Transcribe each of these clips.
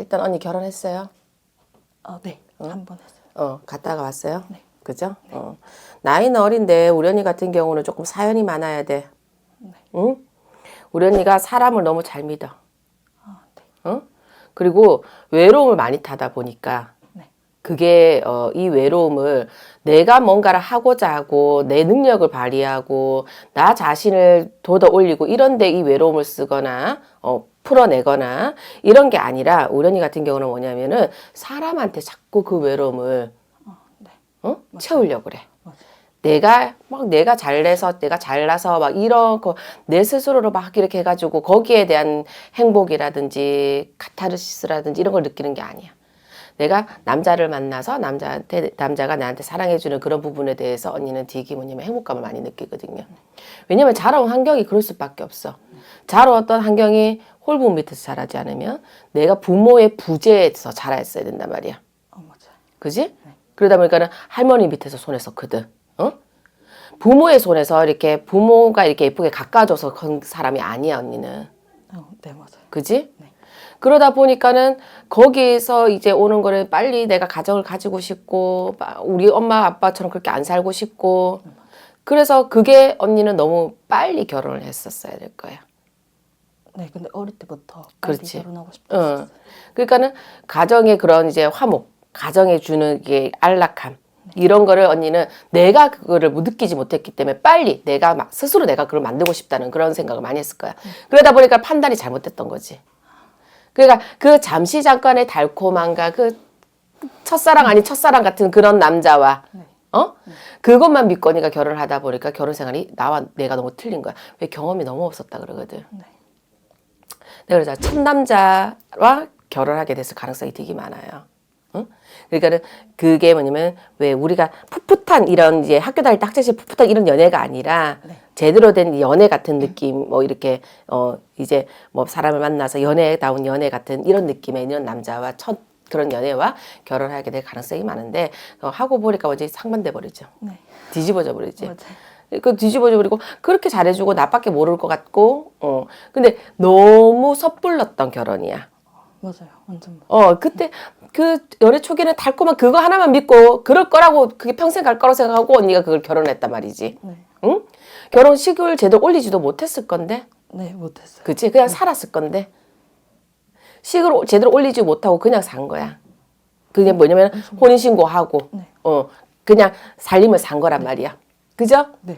일단 언니 결혼했어요? 네. 한 번 했어요. 갔다가 왔어요? 네. 그죠? 나이는 어린데 우리 언니 같은 경우는 조금 사연이 많아야 돼. 네. 응? 우리 언니가 사람을 너무 잘 믿어. 네. 어? 그리고 외로움을 많이 타다 보니까 네. 그게 이 외로움을 내가 뭔가를 하고자 하고 내 능력을 발휘하고 나 자신을 돋아 올리고 이런데 이 외로움을 쓰거나 풀어내거나 이런 게 아니라 우리 언니 같은 경우는 뭐냐면은 사람한테 자꾸 그 외로움을 네. 채우려고 그래. 맞아요. 내가 잘내서 내가 잘나서 막 이런 거 내 스스로로 막 이렇게 해가지고 거기에 대한 행복이라든지 카타르시스라든지 이런 걸 느끼는 게 아니야. 내가 남자를 만나서 남자가 나한테 사랑해주는 그런 부분에 대해서 언니는 되게 뭐냐면 행복감을 많이 느끼거든요. 왜냐면 자라온 환경이 그럴 수밖에 없어. 자라왔던 환경이 홀부 밑에서 자라지 않으면 내가 부모의 부재에서 자라했어야 된단 말이야. 맞아요. 그지? 그러다 보니까는 할머니 밑에서 손했었거든. 부모의 손에서 이렇게 부모가 이렇게 예쁘게 가까워져서 큰 사람이 아니야, 언니는. 네, 맞아요. 그지? 네. 그러다 보니까는 거기에서 이제 오는 거를 빨리 내가 가정을 가지고 싶고, 우리 엄마 아빠처럼 그렇게 안 살고 싶고, 그래서 그게 언니는 너무 빨리 결혼을 했었어야 될 거야. 네, 근데 어릴 때부터 빨리 그렇지. 결혼하고 싶었어요. 그러니까는 가정의 그런 이제 화목, 가정에 주는 게 안락함, 이런 거를 언니는 내가 그거를 느끼지 못했기 때문에 빨리 내가 막 스스로 내가 그걸 만들고 싶다는 그런 생각을 많이 했을 거야. 그러다 보니까 판단이 잘못됐던 거지. 그러니까 그 잠시 잠깐의 달콤함과 그 첫사랑 아닌 첫사랑 같은 그런 남자와 그것만 믿고 언니가 결혼을 하다 보니까 결혼 생활이 나와 내가 너무 틀린 거야. 왜 경험이 너무 없었다 그러거든. 네. 내가 그래서 첫 남자와 결혼하게 됐을 가능성이 되게 많아요. 그러니까는 그게 뭐냐면 왜 우리가 풋풋한 이런 이제 학교 다닐 때 학창시절 풋풋한 이런 연애가 아니라 제대로 된 연애 같은 느낌 뭐 이렇게 이제 뭐 사람을 만나서 연애다운 연애 같은 이런 느낌의 이런 남자와 첫 그런 연애와 결혼하게 될 가능성이 많은데 하고 보니까 완전히 상반돼 버리죠. 네. 뒤집어져 버리지. 맞아요. 그 뒤집어져 버리고 그렇게 잘해주고 나밖에 모를 것 같고 근데 너무 섣불렀던 결혼이야. 맞아요. 완전. 그때 그 연애 초기에는 달콤한 그거 하나만 믿고 그럴 거라고 그게 평생 갈 거라고 생각하고 언니가 그걸 결혼했단 말이지. 네. 응? 결혼식을 제대로 올리지도 못했을 건데. 네, 못했어요. 그치? 그냥 살았을 건데. 식을 제대로 올리지 못하고 그냥 산 거야. 그게 뭐냐면 혼인신고하고 네. 그냥 살림을 산 거란 말이야. 그죠? 네.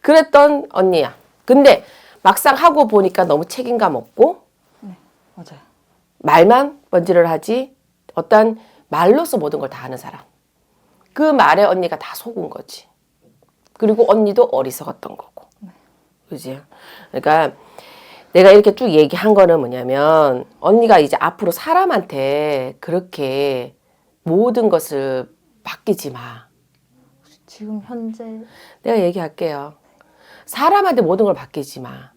그랬던 언니야. 근데 막상 하고 보니까 너무 책임감 없고 네, 맞아요. 말만 번지를 하지 어떤 말로서 모든 걸 다 하는 사람. 그 말에 언니가 다 속은 거지. 그리고 언니도 어리석었던 거고. 그지? 그러니까 내가 이렇게 쭉 얘기한 거는 뭐냐면 언니가 이제 앞으로 사람한테 그렇게 모든 것을 맡기지 마. 지금 현재 내가 얘기할게요. 사람한테 모든 걸 맡기지 마.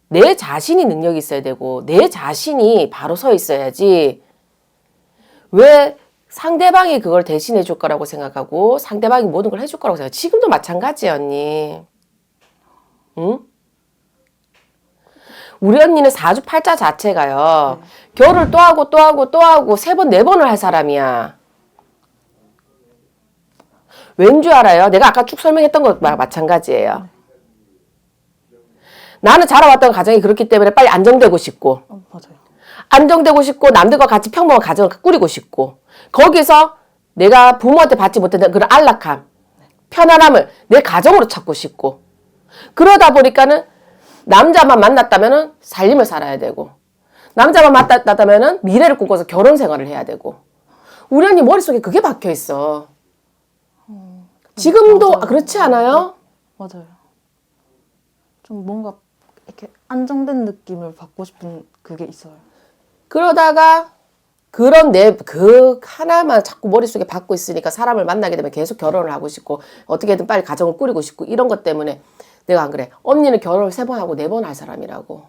내 자신이 능력이 있어야 되고 내 자신이 바로 서 있어야지 왜 상대방이 그걸 대신해 줄 거라고 생각하고 상대방이 모든 걸 해줄 거라고 생각해. 지금도 마찬가지야 언니. 응? 우리 언니는 사주팔자 자체가요. 결혼을 또 하고 또 하고 또 하고 3번 4번을 할 사람이야. 왠 줄 알아요? 내가 아까 쭉 설명했던 것과 마찬가지예요. 나는 자라왔던 가정이 그렇기 때문에 빨리 안정되고 싶고 맞아요. 안정되고 싶고 남들과 같이 평범한 가정을 꾸리고 싶고 거기서 내가 부모한테 받지 못했던 그런 안락함, 편안함을 내 가정으로 찾고 싶고 그러다 보니까는 남자만 만났다면은 살림을 살아야 되고 남자만 만났다면은 미래를 꿈꿔서 결혼 생활을 해야 되고 우리 언니 머릿속에 그게 박혀 있어. 지금도 맞아요. 그렇지 않아요? 맞아요. 좀 뭔가 이렇게 안정된 느낌을 받고 싶은 그게 있어요. 그러다가 그 하나만 자꾸 머릿속에 받고 있으니까 사람을 만나게 되면 계속 결혼을 하고 싶고 어떻게든 빨리 가정을 꾸리고 싶고 이런 것 때문에 내가 안 그래. 언니는 결혼을 3번 하고 4번 할 사람이라고.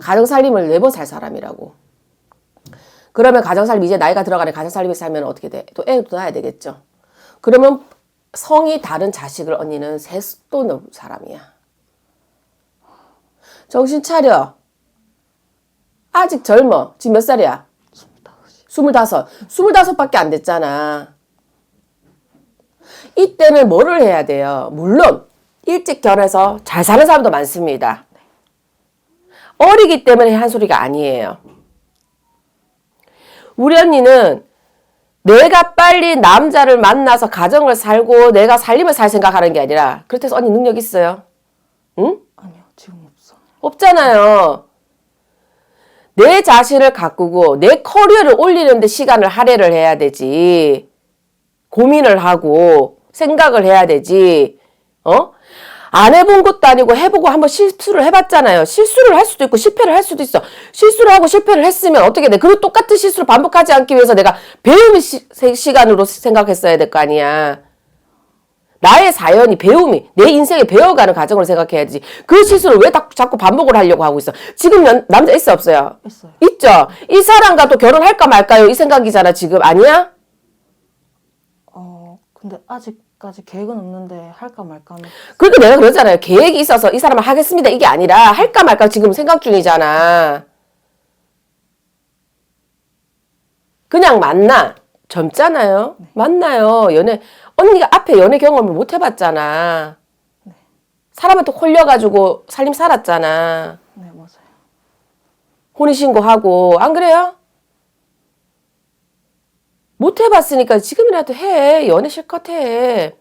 가정 살림을 4번 살 사람이라고. 그러면 가정 살림 이제 나이가 들어가네. 가정 살림을 살면 어떻게 돼? 또 애도 낳아야 되겠죠. 그러면 성이 다른 자식을 언니는 셋도 낳은 사람이야. 정신 차려. 아직 젊어. 지금 몇 살이야? 25. 25밖에 안 됐잖아. 이때는 뭐를 해야 돼요? 물론 일찍 결혼해서 잘 사는 사람도 많습니다. 어리기 때문에 한 소리가 아니에요. 우리 언니는 내가 빨리 남자를 만나서 가정을 살고 내가 살림을 살 생각하는 게 아니라 그렇다고 해서 언니 능력 있어요? 응? 아니요, 지금 없어. 없잖아요. 내 자신을 가꾸고 내 커리어를 올리는데 시간을 할애를 해야 되지. 고민을 하고 생각을 해야 되지. 안 해본 것도 아니고 해보고 한번 실수를 해봤잖아요. 실수를 할 수도 있고 실패를 할 수도 있어. 실수를 하고 실패를 했으면 어떻게 돼? 그 똑같은 실수를 반복하지 않기 위해서 내가 배움의 시간으로 생각했어야 될 거 아니야. 나의 사연이 배움이 내 인생에 배워가는 과정으로 생각해야지. 그 실수를 왜 자꾸 반복을 하려고 하고 있어? 지금 남자 있어 없어요? 있어요. 있죠. 이 사람과 또 결혼할까 말까요? 이 생각이잖아 지금. 아니야? 근데 아직까지 계획은 없는데 할까 말까 하는. 그러니까 내가 그러잖아요. 계획이 있어서 이 사람을 하겠습니다. 이게 아니라 할까 말까 지금 생각 중이잖아. 그냥 만나. 젊잖아요. 만나요. 언니가 앞에 연애 경험을 못 해봤잖아. 사람한테 홀려가지고 살림 살았잖아. 네, 맞아요. 혼인신고하고. 안 그래요? 못 해봤으니까 지금이라도 해. 연애 실컷 해.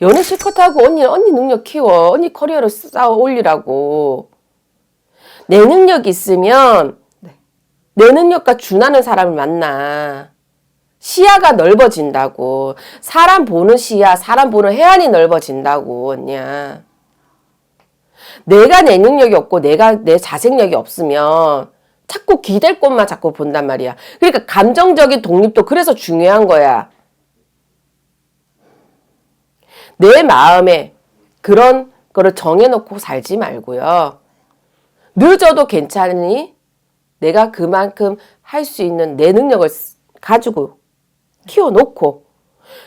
연애 실컷 하고 언니는 언니 능력 키워. 언니 커리어를 쌓아 올리라고. 내 능력이 있으면 내 능력과 준하는 사람을 만나. 시야가 넓어진다고. 사람 보는 시야, 사람 보는 해안이 넓어진다고, 언니야. 내가 내 능력이 없고 내가 내 자생력이 없으면 자꾸 기댈 곳만 자꾸 본단 말이야. 그러니까 감정적인 독립도 그래서 중요한 거야. 내 마음에 그런 거를 정해놓고 살지 말고요. 늦어도 괜찮으니 내가 그만큼 할 수 있는 내 능력을 가지고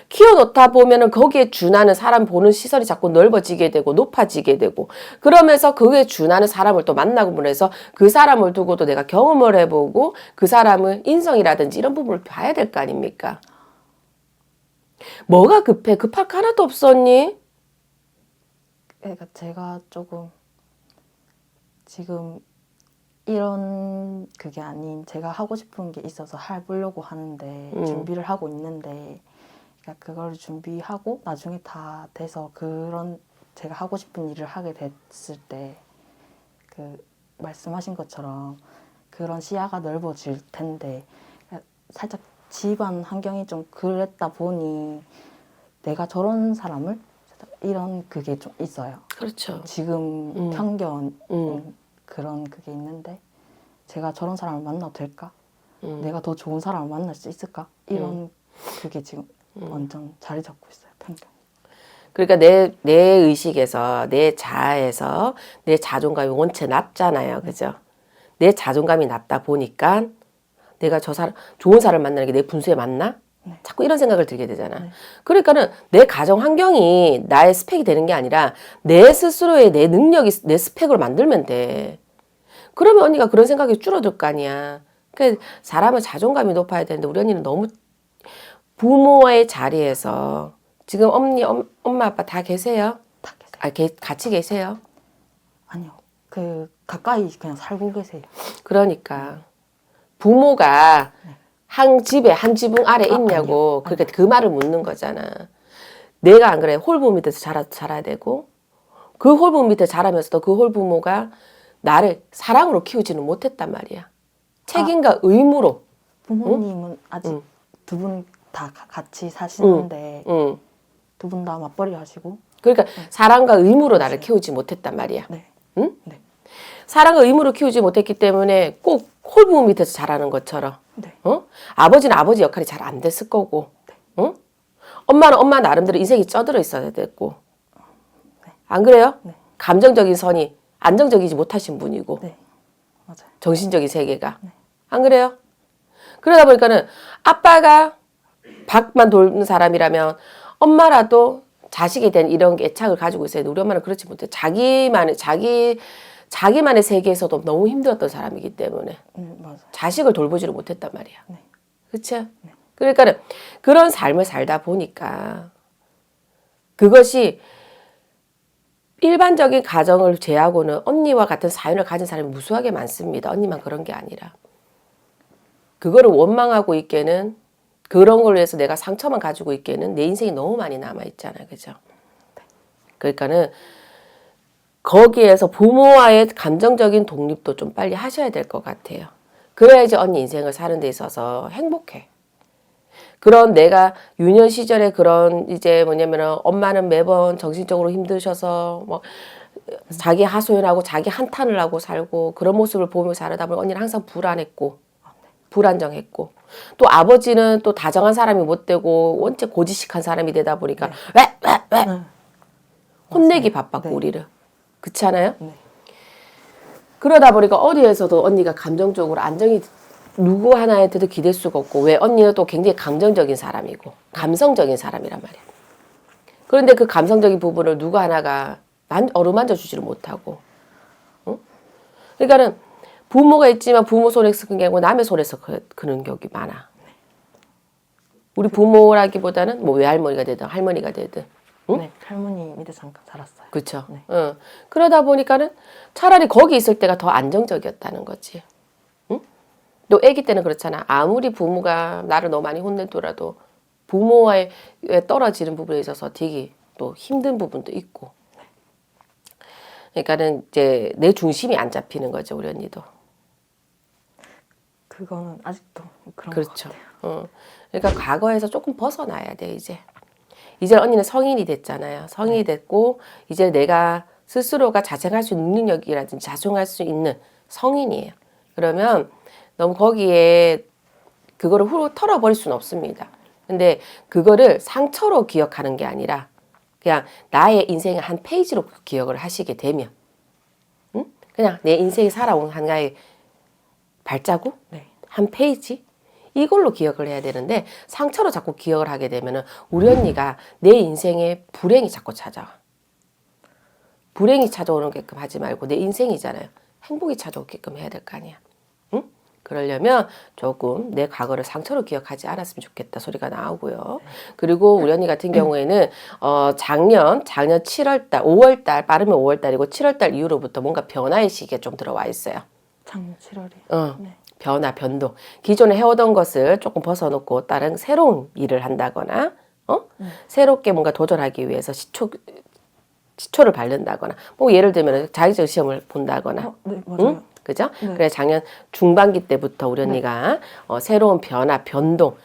키워놓다 보면은 거기에 준하는 사람 보는 시선이 자꾸 넓어지게 되고 높아지게 되고 그러면서 거기에 준하는 사람을 또 만나고 해서 그 사람을 두고도 내가 경험을 해보고 그 사람의 인성이라든지 이런 부분을 봐야 될 거 아닙니까? 뭐가 급해? 급할 거 하나도 없어 언니? 그러니까 제가 조금 지금 이런 그게 아닌 제가 하고 싶은 게 있어서 해보려고 하는데 준비를 하고 있는데 그러니까 그걸 준비하고 나중에 다 돼서 그런 제가 하고 싶은 일을 하게 됐을 때 그 말씀하신 것처럼 그런 시야가 넓어질 텐데 살짝 집안 환경이 좀 그랬다 보니 내가 저런 사람을 이런 그게 좀 있어요. 그렇죠. 지금 편견 그런 그게 있는데 제가 저런 사람을 만나도 될까? 내가 더 좋은 사람을 만날 수 있을까? 이런 그게 지금 완전 자리 잡고 있어요. 편견. 그러니까 내 의식에서 내 자아에서 내 자존감이 원체 낮잖아요. 그죠? 내 자존감이 낮다 보니까 내가 저 사람 좋은 사람을 만나는 게 내 분수에 맞나? 자꾸 이런 생각을 들게 되잖아. 그러니까는 내 가정 환경이 나의 스펙이 되는 게 아니라 내 스스로의 내 능력이 내 스펙으로 만들면 돼. 그러면 언니가 그런 생각이 줄어들 거 아니야. 그러니까 사람은 자존감이 높아야 되는데 우리 언니는 너무 부모의 자리에서 지금 엄마 아빠 다 계세요? 다 계세요. 같이 계세요? 아니요. 그 가까이 그냥 살고 계세요. 그러니까 부모가 한 집에 한 지붕 아래 있냐고 그러니까 그 말을 묻는 거잖아. 내가 안 그래 홀부 밑에서 자라야 되고 그 홀부 밑에 자라면서도 그 홀부모가 나를 사랑으로 키우지는 못했단 말이야. 책임과 의무로. 부모님은 아직 두 분 다 같이 사시는데 두 분 다 맞벌이 하시고 그러니까 사랑과 의무로 나를 키우지 못했단 말이야. 네. 응? 네. 사랑과 의무로 키우지 못했기 때문에 꼭 홀부모 밑에서 자라는 것처럼 네. 아버지는 아버지 역할이 잘 안 됐을 거고 엄마는 엄마 나름대로 인생이 쪄들어 있어야 됐고 안 그래요? 네. 감정적인 선이 안정적이지 못하신 분이고 네. 맞아요. 정신적인 세계가 안 그래요? 그러다 보니까는 아빠가 밖만 돌는 사람이라면 엄마라도 자식에 대한 이런 애착을 가지고 있어야 돼. 우리 엄마는 그렇지 못해. 자기만의 자기 자기만의 세계에서도 너무 힘들었던 사람이기 때문에 맞아요. 자식을 돌보지를 못했단 말이야. 네. 그렇죠? 그러니까는 그런 삶을 살다 보니까 그것이 일반적인 가정을 제하고는 언니와 같은 사연을 가진 사람이 무수하게 많습니다. 언니만 그런 게 아니라. 그거를 원망하고 있기에는 그런 걸로 해서 내가 상처만 가지고 있기에는 내 인생이 너무 많이 남아있잖아요. 그죠? 그러니까는 거기에서 부모와의 감정적인 독립도 좀 빨리 하셔야 될 것 같아요. 그래야지 언니 인생을 사는 데 있어서 행복해. 그런 내가 유년 시절에 그런 이제 뭐냐면은 엄마는 매번 정신적으로 힘드셔서 뭐 자기 하소연하고 자기 한탄을 하고 살고 그런 모습을 보며 살아다 보면 언니는 항상 불안했고 불안정했고 또 아버지는 또 다정한 사람이 못 되고 원체 고지식한 사람이 되다 보니까 왜 혼내기 바빴고 네. 우리를 그렇지 않아요? 네. 그러다 보니까 어디에서도 언니가 감정적으로 안정이 누구 하나한테도 기댈 수가 없고 왜 언니는 또 굉장히 감정적인 사람이고 감성적인 사람이란 말이야. 그런데 그 감성적인 부분을 누구 하나가 어루만져 주지를 못하고 응? 그러니까는 부모가 있지만 부모 손에서 큰 게 아니고 남의 손에서 크는 경우가 많아. 우리 부모라기보다는 뭐 외할머니가 되든 할머니가 되든 응? 네, 할머니 밑에 잠깐 살았어요. 그렇죠. 네. 그러다 보니까는 차라리 거기 있을 때가 더 안정적이었다는 거지. 응? 또 아기 때는 그렇잖아. 아무리 부모가 나를 너무 많이 혼내더라도 부모와의 떨어지는 부분에 있어서 되게 또 힘든 부분도 있고. 그러니까는 이제 내 중심이 안 잡히는 거죠, 우리 언니도. 그거는 아직도 그런 것 그렇죠. 같아요. 그러니까 과거에서 조금 벗어나야 돼, 이제. 이제 언니는 성인이 됐잖아요. 성인이 됐고 이제 내가 스스로가 자생할 수 있는 능력이라든지 자성할 수 있는 성인이에요. 그러면 너무 거기에 그거를 후로 털어버릴 수는 없습니다. 근데 그거를 상처로 기억하는 게 아니라 그냥 나의 인생의 한 페이지로 기억을 하시게 되면 응? 그냥 내 인생이 살아온 하나의 발자국? 네. 한 페이지? 이걸로 기억을 해야 되는데 상처로 자꾸 기억을 하게 되면은 우리 언니가 내 인생에 불행이 자꾸 찾아와. 불행이 찾아오게끔 하지 말고 내 인생이잖아요. 행복이 찾아오게끔 해야 될 거 아니야. 응? 그러려면 조금 내 과거를 상처로 기억하지 않았으면 좋겠다 소리가 나오고요. 그리고 우리 언니 같은 경우에는 작년 7월달, 5월달 빠르면 5월달이고 7월달 이후로부터 뭔가 변화의 시기에 좀 들어와 있어요. 작년 7월에. 네. 변화, 변동. 기존에 해오던 것을 조금 벗어놓고 다른 새로운 일을 한다거나, 새롭게 뭔가 도전하기 위해서 시초를 바른다거나, 뭐 예를 들면 자격증 시험을 본다거나, 네, 맞아요. 그죠? 네. 그래 작년 중반기 때부터 우리 언니가 새로운 변화, 변동,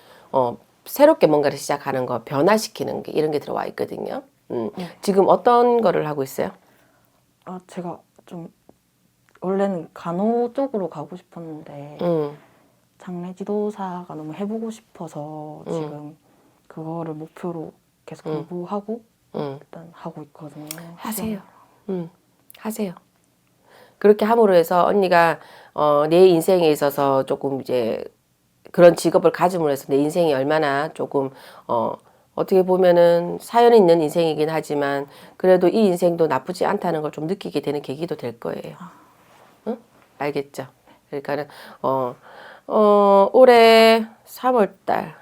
새롭게 뭔가를 시작하는 거, 변화시키는 게 이런 게 들어와 있거든요. 지금 어떤 거를 하고 있어요? 제가 좀 원래는 간호 쪽으로 가고 싶었는데 장례 지도사가 너무 해보고 싶어서 지금 그거를 목표로 계속 공부하고 일단 하고 있거든요. 하세요. 하세요. 그렇게 함으로 해서 언니가 내 인생에 있어서 조금 이제 그런 직업을 가짐으로 해서 내 인생이 얼마나 조금 어떻게 보면은 사연 있는 인생이긴 하지만 그래도 이 인생도 나쁘지 않다는 걸 좀 느끼게 되는 계기도 될 거예요. 응? 알겠죠? 그러니까는 올해 3월달,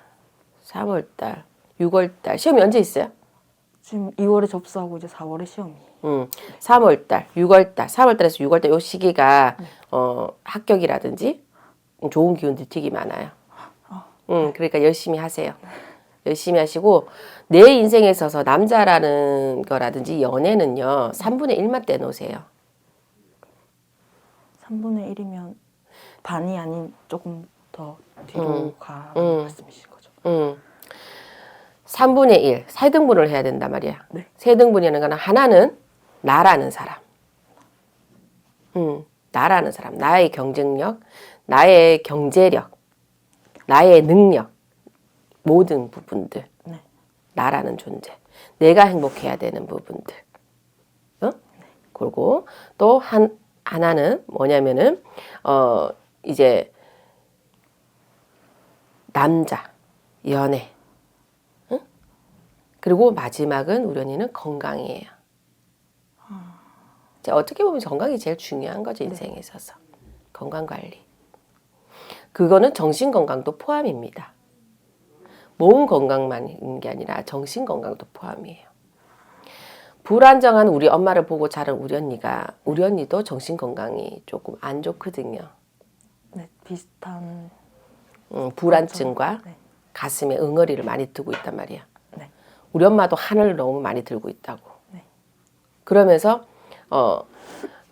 6월달 시험이 언제 있어요? 지금 2월에 접수하고 이제 4월에 시험이. 3월달, 6월달, 4월달에서 6월달 요 시기가 합격이라든지 좋은 기운들이 되게 많아요. 그러니까 열심히 하세요. 열심히 하시고 내 인생에 있어서 남자라는 거라든지 연애는요 3분의 1만 떼놓으세요. 3분의 1이면 반이 아닌 조금 더 뒤로 가라는 말씀이신 거죠. 3분의 1, 세 등분을 해야 된단 말이야. 네. 세 등분이라는 거는 하나는 나라는 사람. 나라는 사람. 나의 경쟁력, 나의 경제력, 나의 능력, 모든 부분들. 네. 나라는 존재. 내가 행복해야 되는 부분들. 그리고 또 하나는 뭐냐면은, 이제, 남자, 연애. 그리고 마지막은 우리 언니는 건강이에요. 이제 어떻게 보면 건강이 제일 중요한 거죠, 인생에 있어서. 건강 관리. 그거는 정신 건강도 포함입니다. 몸 건강만 있는 게 아니라 정신 건강도 포함이에요. 불안정한 우리 엄마를 보고 자란 우리 언니도 정신 건강이 조금 안 좋거든요. 네, 비슷한. 불안증과 네. 가슴에 응어리를 많이 두고 있단 말이야. 네. 우리 엄마도 하늘을 너무 많이 들고 있다고. 네. 그러면서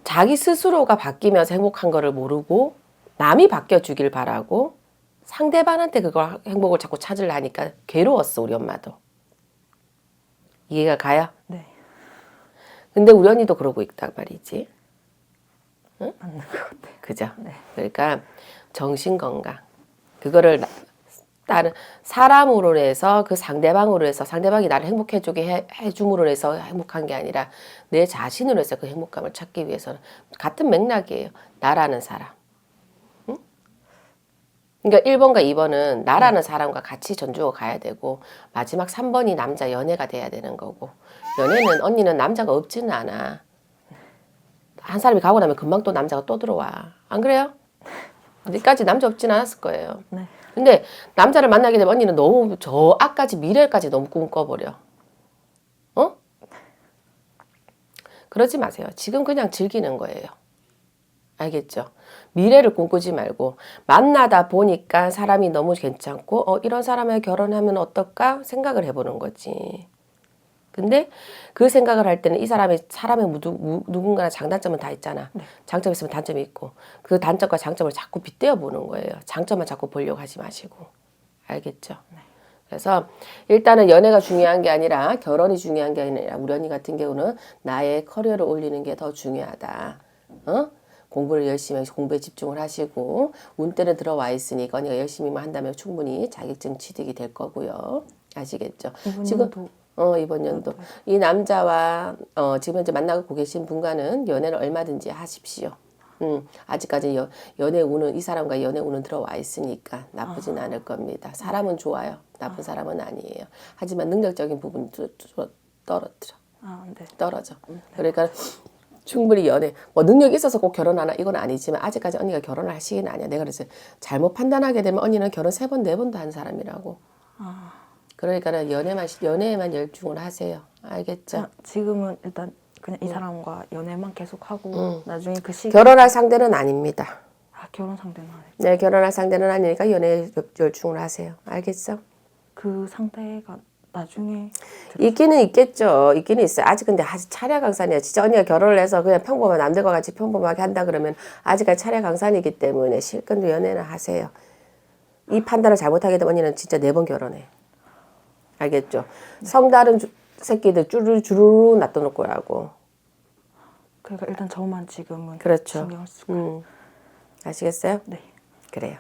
자기 스스로가 바뀌면서 행복한 거를 모르고 남이 바뀌어주길 바라고 상대방한테 그걸 행복을 자꾸 찾으려 하니까 괴로웠어, 우리 엄마도. 이해가 가요? 네. 근데 우리 언니도 그러고 있단 말이지. 응? 맞는 것 같아요. 그죠? 네. 그러니까 정신건강. 그거를 다른 사람으로 해서 그 상대방으로 해서 상대방이 나를 행복해주게 해줌으로 해서 행복한 게 아니라 내 자신으로 해서 그 행복감을 찾기 위해서는 같은 맥락이에요. 나라는 사람. 응? 그러니까 1번과 2번은 나라는 사람과 같이 전주어 가야 되고 마지막 3번이 남자 연애가 돼야 되는 거고 연애는 언니는 남자가 없지는 않아. 한 사람이 가고 나면 금방 또 남자가 또 들어와. 안 그래요? 어디까지 남자 없진 않았을 거예요. 네. 근데 남자를 만나게 되면 언니는 너무 저 앞까지 미래까지 너무 꿈꿔버려. 어? 그러지 마세요. 지금 그냥 즐기는 거예요. 알겠죠? 미래를 꿈꾸지 말고 만나다 보니까 사람이 너무 괜찮고 이런 사람과 결혼하면 어떨까 생각을 해보는 거지. 근데 그 생각을 할 때는 이 사람의 누군가나 장단점은 다 있잖아. 네. 장점이 있으면 단점이 있고 그 단점과 장점을 자꾸 빗대어 보는 거예요. 장점만 자꾸 보려고 하지 마시고. 알겠죠? 네. 그래서 일단은 연애가 중요한 게 아니라 결혼이 중요한 게 아니라 우리 언니 같은 경우는 나의 커리어를 올리는 게 더 중요하다. 공부를 열심히 해서 공부에 집중을 하시고 운때는 들어와 있으니까 언니가 열심히만 한다면 충분히 자격증 취득이 될 거고요. 아시겠죠? 지금 이번 연도 이 남자와 지금 현재 만나고 계신 분과는 연애를 얼마든지 하십시오. 아직까지 연애 운은 이 사람과 연애 운은 들어와 있으니까 나쁘진 않을 겁니다. 사람은 좋아요. 나쁜 사람은 아니에요. 하지만 능력적인 부분도 떨어져. 네. 떨어져. 그러니까 충분히 연애 뭐 능력이 있어서 꼭 결혼하나 이건 아니지만 아직까지 언니가 결혼을 할 시기는 아니야. 내가 그래서 잘못 판단하게 되면 언니는 결혼 3번 4번도 한 사람이라고. 그러니까는 연애에만 열중을 하세요. 알겠죠? 지금은 일단 그냥 이 사람과 연애만 계속하고 나중에 그 시기 결혼할 상대는 아닙니다. 결혼 상대는 아니에요. 네, 결혼할 상대는 아니니까 연애에 열중을 하세요. 알겠어? 그 상대가 나중에 있기는 있겠죠. 있기는 있어요. 아직 근데 아직 차례 강산이야. 진짜 언니가 결혼을 해서 그냥 평범한 남들과 같이 평범하게 한다 그러면 아직까지 차례 강산이기 때문에 실컷 연애는 하세요. 이 판단을 잘못하게 되면 언니는 진짜 4번 결혼해. 알겠죠? 성다른 새끼들 주르르 놔둬놓을 거라고. 그러니까 일단 저만 지금은 그렇죠. 신경 쓰고 아시겠어요? 네. 그래요.